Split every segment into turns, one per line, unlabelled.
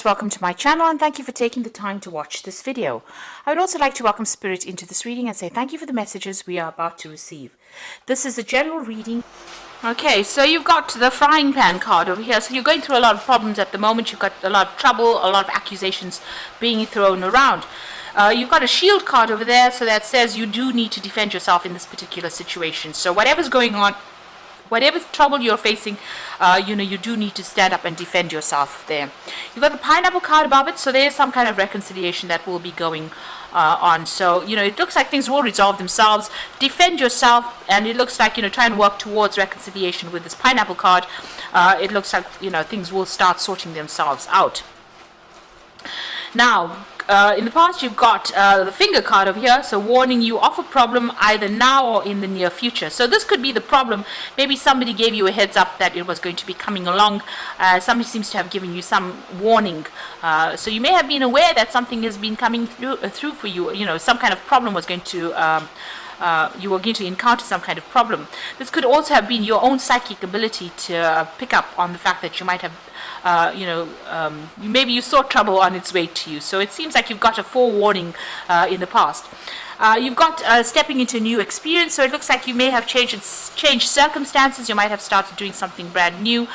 Welcome to my channel and thank you for taking the time to watch this video. I would also like to welcome Spirit into this reading and say thank you for the messages we are about to receive. This is a general reading. Okay, so you've got the frying pan card over here. So you're going through a lot of problems at the moment. You've got a lot of trouble, a lot of accusations being thrown around. You've got a shield card over there, so that says you do need to defend yourself in this particular situation. So whatever's going on, whatever trouble you're facing, you do need to stand up and defend yourself there. You've got the pineapple card above it, so there's some kind of reconciliation that will be going on. So, it looks like things will resolve themselves. Defend yourself, and it looks like, try and work towards reconciliation with this pineapple card. It looks like, things will start sorting themselves out. Now, in the past, you've got the finger card over here, so warning you of a problem either now or in the near future. So this could be the problem. Maybe somebody gave you a heads up that it was going to be coming along. Somebody seems to have given you some warning. So you may have been aware that something has been coming through for you. Some kind of problem was going to you were going to encounter some kind of problem. This could also have been your own psychic ability to pick up on the fact that you might have maybe you saw trouble on its way to you. So it seems like you've got a forewarning in the past. You've got stepping into a new experience, so it looks like you may have changed circumstances. You might have started doing something brand new.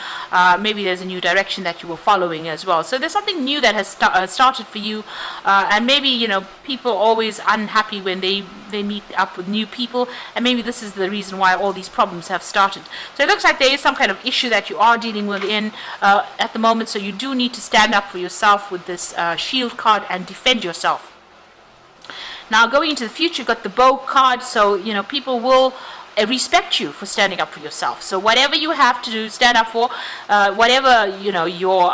Maybe there's a new direction that you were following as well. So there's something new that has started for you, and maybe people are always unhappy when they meet up with new people, and maybe this is the reason why all these problems have started. So it looks like there is some kind of issue that you are dealing with at the moment. So you do need to stand up for yourself with this shield card and defend yourself. Now, going into the future, you've got the bow card, so, people will respect you for standing up for yourself. So whatever you have to do, stand up for, whatever, your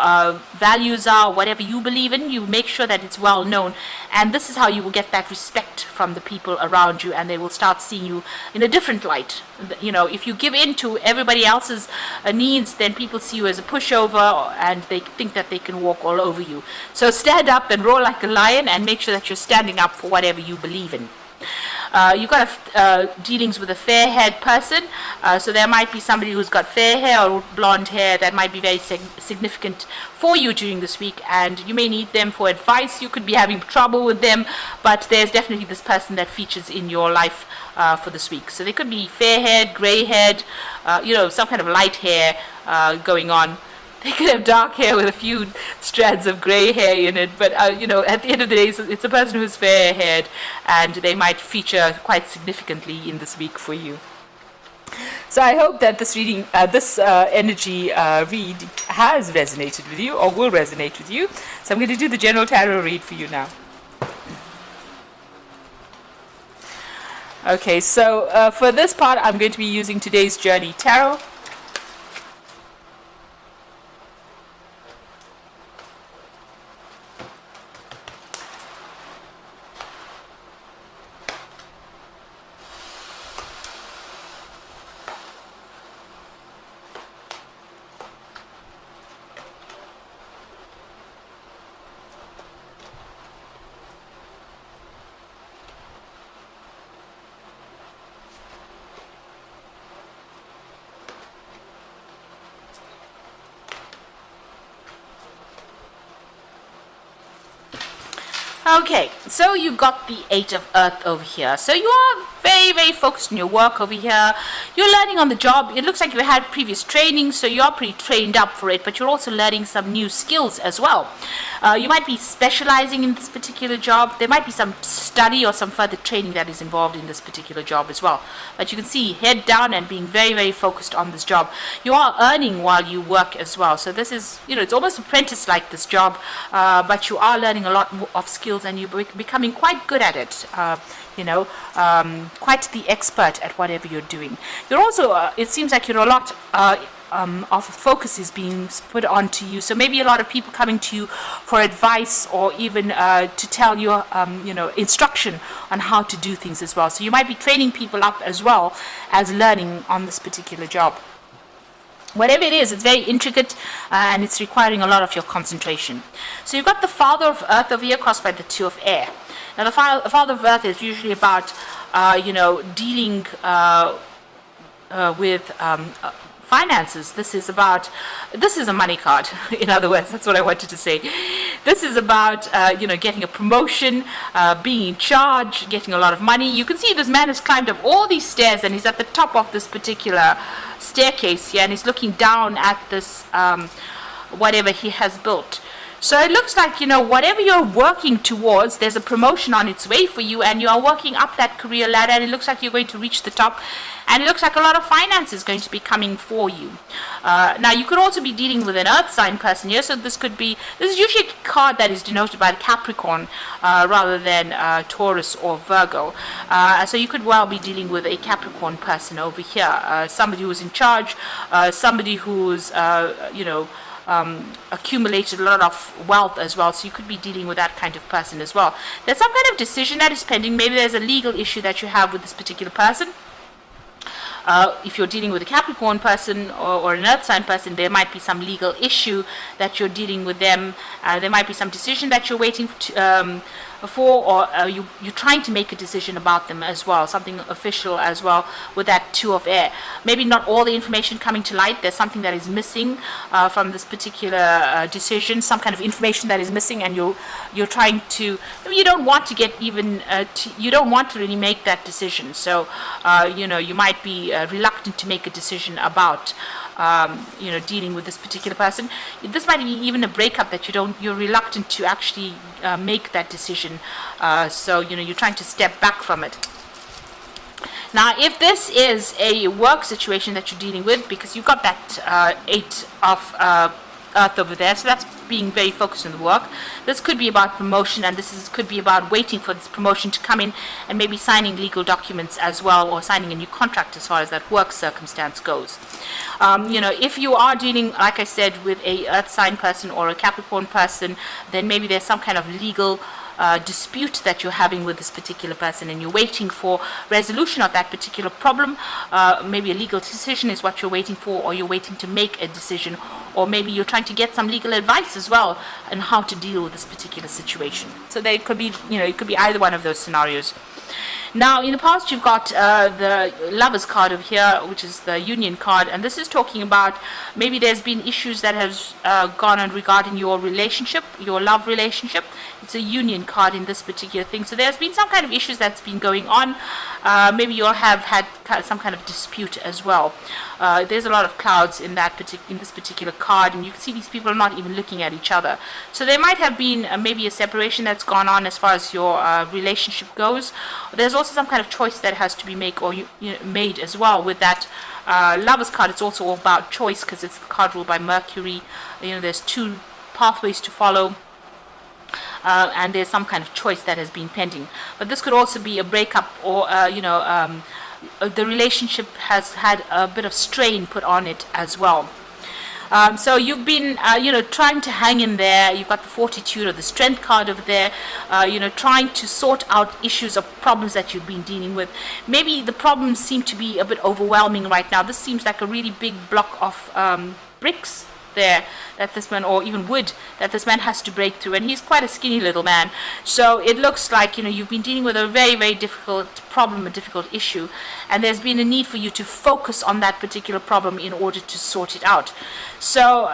values are, whatever you believe in, you make sure that it's well known. And this is how you will get that respect from the people around you, and they will start seeing you in a different light. If you give in to everybody else's needs, then people see you as a pushover, and they think that they can walk all over you. So stand up and roar like a lion, and make sure that you're standing up for whatever you believe in. You've got dealings with a fair-haired person, so there might be somebody who's got fair hair or blonde hair that might be very significant for you during this week, and you may need them for advice. You could be having trouble with them, but there's definitely this person that features in your life for this week. So they could be fair-haired, grey-haired, some kind of light hair going on. They could have dark hair with a few strands of grey hair in it, but at the end of the day, it's a person who's fair-haired, and they might feature quite significantly in this week for you. So I hope that this reading, this energy read has resonated with you, or will resonate with you. So I'm going to do the general tarot read for you now. Okay, so for this part, I'm going to be using today's Journey Tarot. Okay, so you've got the Eight of Earth over here. So you are very, very focused on your work over here. You're learning on the job. It looks like you had previous training, so you're pretty trained up for it, but you're also learning some new skills as well. You might be specializing in this particular job. There might be some study or some further training that is involved in this particular job as well. But you can see head down and being very, very focused on this job. You are earning while you work as well. So this is, it's almost apprentice-like, this job, but you are learning a lot of skills, and you're becoming quite good at it, quite the expert at whatever you're doing. You're also, it seems like you're a lot of focus is being put onto you. So maybe a lot of people coming to you for advice, or even to tell you, instruction on how to do things as well. So you might be training people up as well as learning on this particular job. Whatever it is, it's very intricate, and it's requiring a lot of your concentration. So you've got the Father of Earth over here, crossed by the Two of Air. Now the Father of Earth is usually about, dealing with finances. This is a money card. In other words, that's what I wanted to say. This is about, getting a promotion, being in charge, getting a lot of money. You can see this man has climbed up all these stairs and he's at the top of this particular staircase here, and he's looking down at this, whatever he has built. So it looks like, whatever you're working towards, there's a promotion on its way for you, and you are working up that career ladder, and it looks like you're going to reach the top, and it looks like a lot of finance is going to be coming for you. Now, you could also be dealing with an earth sign person here, so this is usually a card that is denoted by Capricorn rather than Taurus or Virgo. So you could well be dealing with a Capricorn person over here, somebody who's in charge, somebody who's, accumulated a lot of wealth as well, so you could be dealing with that kind of person as well. There's some kind of decision that is pending. Maybe there's a legal issue that you have with this particular person. If you're dealing with a Capricorn person or an earth sign person, there might be some legal issue that you're dealing with them. There might be some decision that you're waiting for, or you're trying to make a decision about them as well, something official as well with that Two of Air. Maybe not all the information coming to light. There's something that is missing from this particular decision, some kind of information that is missing, and you're trying to, you don't want to get even, you don't want to really make that decision. So, you might be reluctant to make a decision about dealing with this particular person. This might be even a breakup that you're reluctant to actually make that decision. So you're trying to step back from it. Now, if this is a work situation that you're dealing with, because you've got that 8 of Earth over there, so that's being very focused on the work. This could be about promotion, and could be about waiting for this promotion to come in and maybe signing legal documents as well, or signing a new contract as far as that work circumstance goes. If you are dealing, like I said, with a earth sign person or a Capricorn person, then maybe there's some kind of legal dispute that you're having with this particular person, and you're waiting for resolution of that particular problem. Maybe a legal decision is what you're waiting for, or you're waiting to make a decision, or maybe you're trying to get some legal advice as well on how to deal with this particular situation. So there could be, it could be either one of those scenarios. Now, in the past, you've got the Lovers card over here, which is the Union card, and this is talking about maybe there's been issues that have gone on regarding your relationship, your love relationship. It's a Union card in this particular thing. So there's been some kind of issues that's been going on. Maybe you'll have had some kind of dispute as well. There's a lot of clouds in this particular card, and you can see these people are not even looking at each other. So there might have been maybe a separation that's gone on as far as your relationship goes. There's also some kind of choice that has to be made as well with that Lovers card. It's also all about choice, because it's the card ruled by Mercury. There's 2 pathways to follow. And there's some kind of choice that has been pending. But this could also be a breakup, or the relationship has had a bit of strain put on it as well. So you've been, trying to hang in there. You've got the Fortitude or the Strength card over there, trying to sort out issues or problems that you've been dealing with. Maybe the problems seem to be a bit overwhelming right now. This seems like a really big block of bricks there that this man, or even wood, that this man has to break through, and he's quite a skinny little man. So it looks like you've been dealing with a very, very difficult problem, a difficult issue, and there's been a need for you to focus on that particular problem in order to sort it out. So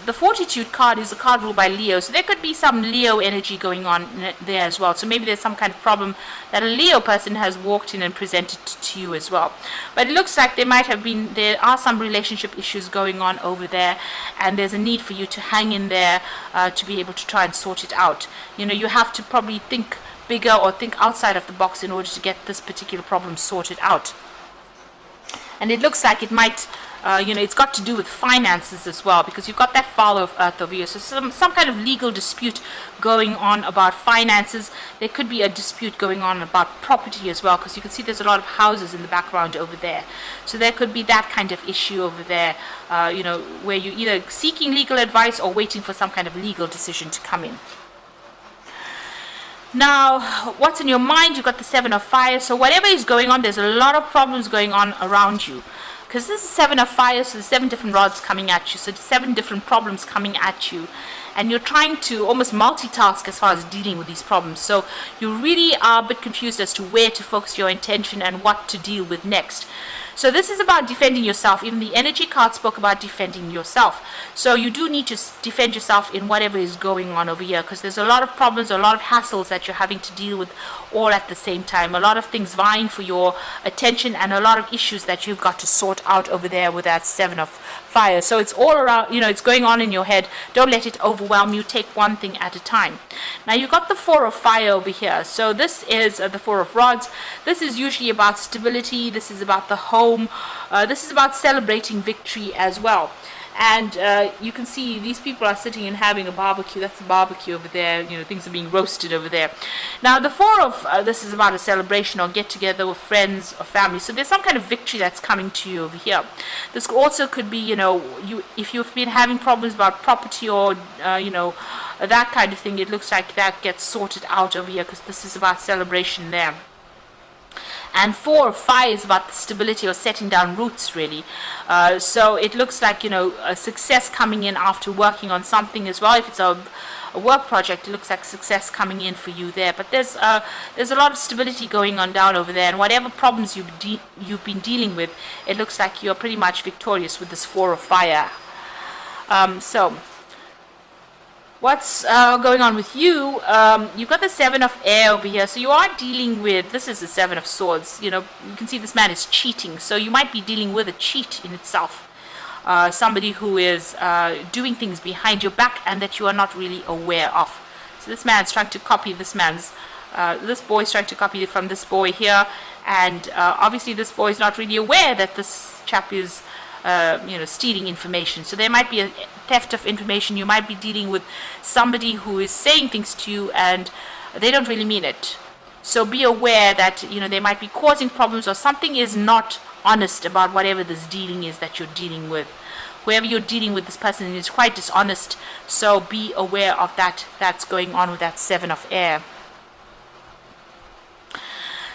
the Fortitude card is a card ruled by Leo, so there could be some Leo energy going on there as well. So maybe there's some kind of problem that a Leo person has walked in and presented to you as well. But it looks like there are some relationship issues going on over there, and there's a need for you to hang in there to be able to try and sort it out. You have to probably think bigger or think outside of the box in order to get this particular problem sorted out. And it looks like it might, it's got to do with finances as well, because you've got that Father of Earth over here. So some kind of legal dispute going on about finances. There could be a dispute going on about property as well, because you can see there's a lot of houses in the background over there. So there could be that kind of issue over there, where you're either seeking legal advice or waiting for some kind of legal decision to come in. Now, what's in your mind? You've got the 7 of Fire. So whatever is going on, there's a lot of problems going on around you. Because this is 7 of Fire, so there's 7 different rods coming at you. So 7 different problems coming at you. and you're trying to almost multitask as far as dealing with these problems. So you really are a bit confused as to where to focus your attention and what to deal with next. So this is about defending yourself. Even the energy card spoke about defending yourself. So you do need to defend yourself in whatever is going on over here, because there's a lot of problems, a lot of hassles that you're having to deal with all at the same time. A lot of things vying for your attention, and a lot of issues that you've got to sort out over there with that Seven of Fire. So it's all around, it's going on in your head. Don't let it overwhelm you. Take one thing at a time. Now you've got the Four of Fire over here. So this is the Four of Rods. This is usually about stability. This is about the home. This is about celebrating victory as well. And you can see these people are sitting and having a barbecue. That's a barbecue over there. Things are being roasted over there. Now the Four of this is about a celebration or get together with friends or family. So there's some kind of victory that's coming to you over here. This also could be, if you've been having problems about property or that kind of thing, it looks like that gets sorted out over here, because this is about celebration there. And Four of Fire is about the stability or setting down roots, really. So it looks like, a success coming in after working on something as well. If it's a work project, it looks like success coming in for you there. But there's a lot of stability going on down over there. And whatever problems you've been dealing with, it looks like you're pretty much victorious with this Four of Fire. So what's going on with you? You've got the Seven of Air over here, so you are dealing with, this is the Seven of Swords. You can see this man is cheating, so you might be dealing with a cheat in itself. Somebody who is doing things behind your back and that you are not really aware of. So this man's trying to copy this boy's trying to copy it from this boy here, and obviously this boy is not really aware that this chap is stealing information. So there might be a theft of information. You might be dealing with somebody who is saying things to you and they don't really mean it. So be aware that they might be causing problems, or something is not honest about whatever this dealing is that you're dealing with. Whoever you're dealing with, this person is quite dishonest. So be aware of that. That's going on with that Seven of Air.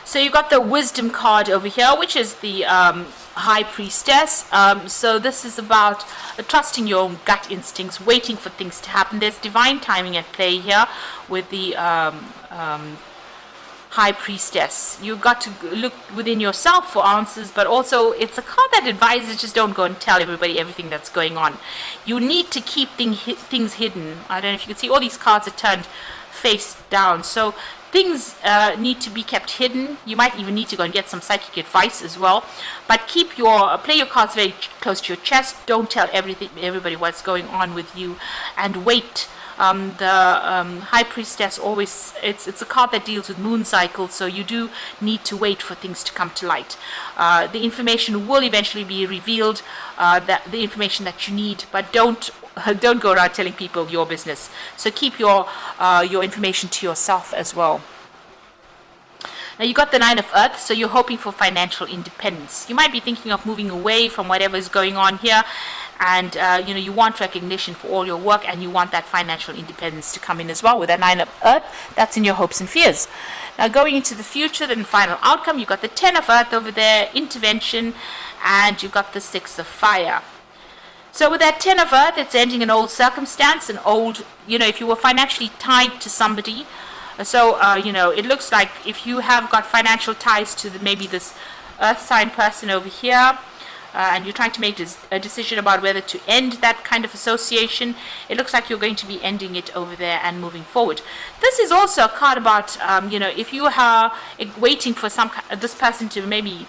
So you got the Wisdom card over here, which is the High Priestess. So this is about trusting your own gut instincts, waiting for things to happen. There's divine timing at play here with the High Priestess. You've got to look within yourself for answers, but also it's a card that advises just don't go and tell everybody everything that's going on. You need to keep things hidden. I don't know if you can see all these cards are turned face down. So things need to be kept hidden. You might even need to go and get some psychic advice as well. But play your cards very close to your chest. Don't tell everybody what's going on with you, and wait. The High Priestess always, it's a card that deals with moon cycles, so you do need to wait for things to come to light. The information will eventually be revealed, the information that you need, but don't go around telling people your business. So keep your information to yourself as well. Now you got the Nine of Earth, so you're hoping for financial independence. You might be thinking of moving away from whatever is going on here, and you want recognition for all your work, and you want that financial independence to come in as well with that Nine of Earth. That's in your hopes and fears. Now going into the future, then final outcome, you've got the Ten of Earth over there, intervention, and you've got the Six of Fire. So with that Ten of Earth, it's ending an old circumstance, an old, if you were financially tied to somebody. So, it looks like if you have got financial ties to maybe this Earth sign person over here, and you're trying to make a decision about whether to end that kind of association, it looks like you're going to be ending it over there and moving forward. This is also a card about, if you are waiting for this person to maybe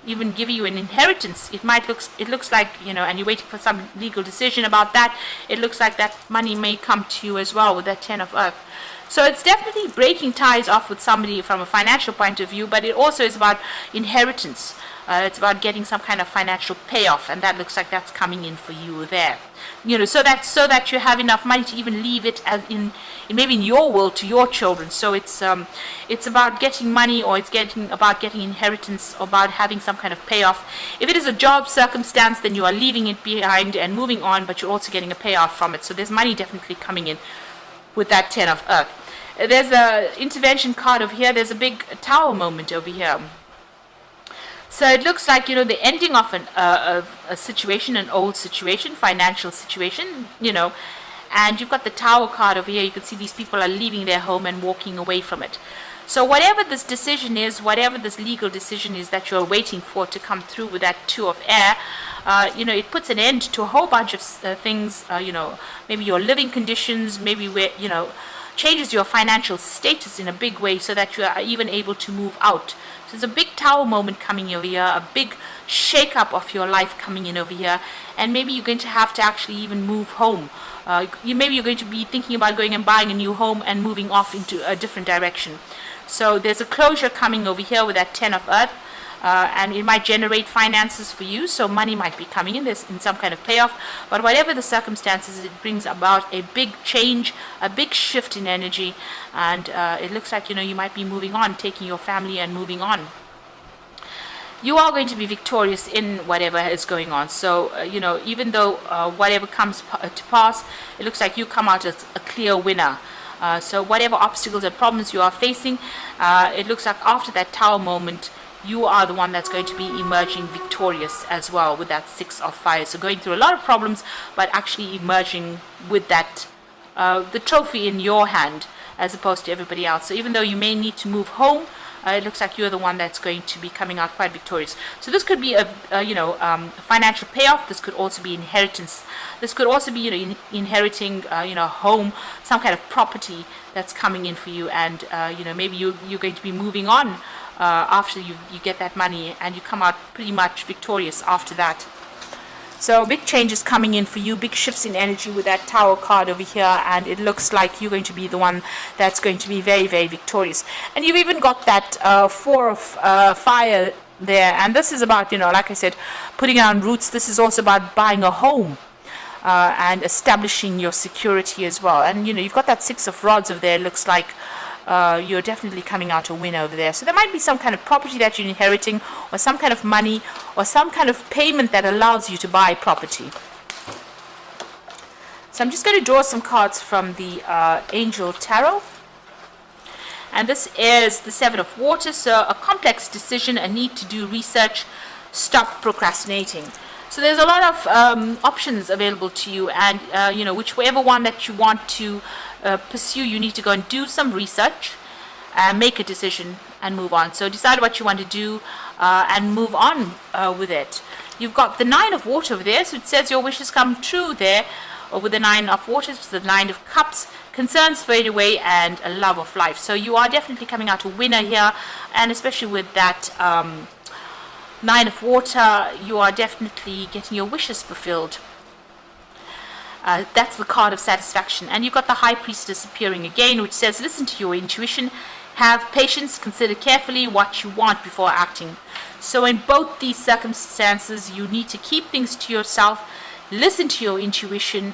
even give you an inheritance, it looks like, and you're waiting for some legal decision about that, it looks like that money may come to you as well with that Ten of Earth. So it's definitely breaking ties off with somebody from a financial point of view, but it also is about inheritance. It's about getting some kind of financial payoff, and that looks like that's coming in for you there. So that you have enough money to even leave it as maybe in your will to your children. So it's about getting money, or it's about getting inheritance, or about having some kind of payoff. If it is a job circumstance, then you are leaving it behind and moving on, but you're also getting a payoff from it. So there's money definitely coming in with that Ten of Earth. There's a intervention card over here. There's a big tower moment over here. So it looks like, the ending of a situation, an old situation, financial situation, And you've got the Tower card over here. You can see these people are leaving their home and walking away from it. So whatever this decision is, whatever this legal decision is that you're waiting for to come through with that Two of Air, it puts an end to a whole bunch of things, maybe your living conditions, maybe where, changes your financial status in a big way so that you are even able to move out. So there's a big Tower moment coming over here, a big shake-up of your life coming in over here, and maybe you're going to have to actually even move home. Maybe you're going to be thinking about going and buying a new home and moving off into a different direction. So there's a closure coming over here with that Ten of Earth, and it might generate finances for you, so money might be coming in. There's in some kind of payoff, but whatever the circumstances, it brings about a big change, a big shift in energy, and it looks like you might be moving on, taking your family and moving on. You are going to be victorious in whatever is going on. So, even though whatever comes to pass, it looks like you come out as a clear winner. So whatever obstacles and problems you are facing, it looks like after that Tower moment, you are the one that's going to be emerging victorious as well with that Six of Fire. So going through a lot of problems, but actually emerging with that, the trophy in your hand as opposed to everybody else. So even though you may need to move home, it looks like you're the one that's going to be coming out quite victorious. So this could be a financial payoff. This could also be inheritance. This could also be inheriting home, some kind of property that's coming in for you, and maybe you're going to be moving on after you get that money, and you come out pretty much victorious after that. So big changes coming in for you, big shifts in energy with that Tower card over here, and it looks like you're going to be the one that's going to be very, very victorious. And you've even got that Four of Fire there, and this is about, like I said, putting down roots. This is also about buying a home and establishing your security as well. And you've got that Six of Rods over there. It looks like you're definitely coming out a winner over there. So there might be some kind of property that you're inheriting, or some kind of money, or some kind of payment that allows you to buy property. So I'm just going to draw some cards from the Angel Tarot. And this is the Seven of Water. So a complex decision, a need to do research, stop procrastinating. So there's a lot of options available to you, and whichever one that you want to pursue, you need to go and do some research, make a decision, and move on. So decide what you want to do and move on with it. You've got the Nine of Water over there, so it says your wishes come true there. Or with the Nine of Water, it's the Nine of Cups, concerns fade away, and a love of life. So you are definitely coming out a winner here, and especially with that Nine of Water, you are definitely getting your wishes fulfilled. That's the card of satisfaction. And you've got the High Priestess appearing again, which says, listen to your intuition, have patience, consider carefully what you want before acting. So in both these circumstances, you need to keep things to yourself, listen to your intuition,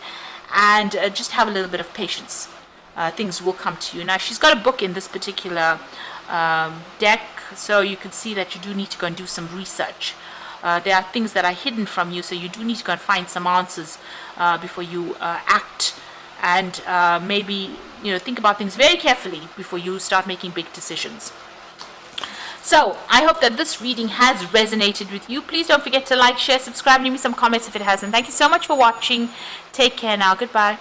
and just have a little bit of patience. Things will come to you. Now, she's got a book in this particular deck, so you can see that you do need to go and do some research. There are things that are hidden from you, so you do need to go and find some answers before you act, and maybe think about things very carefully before you start making big decisions. So I hope that this reading has resonated with you. Please don't forget to like, share, subscribe, leave me some comments if it hasn't. Thank you so much for watching. Take care now. Goodbye.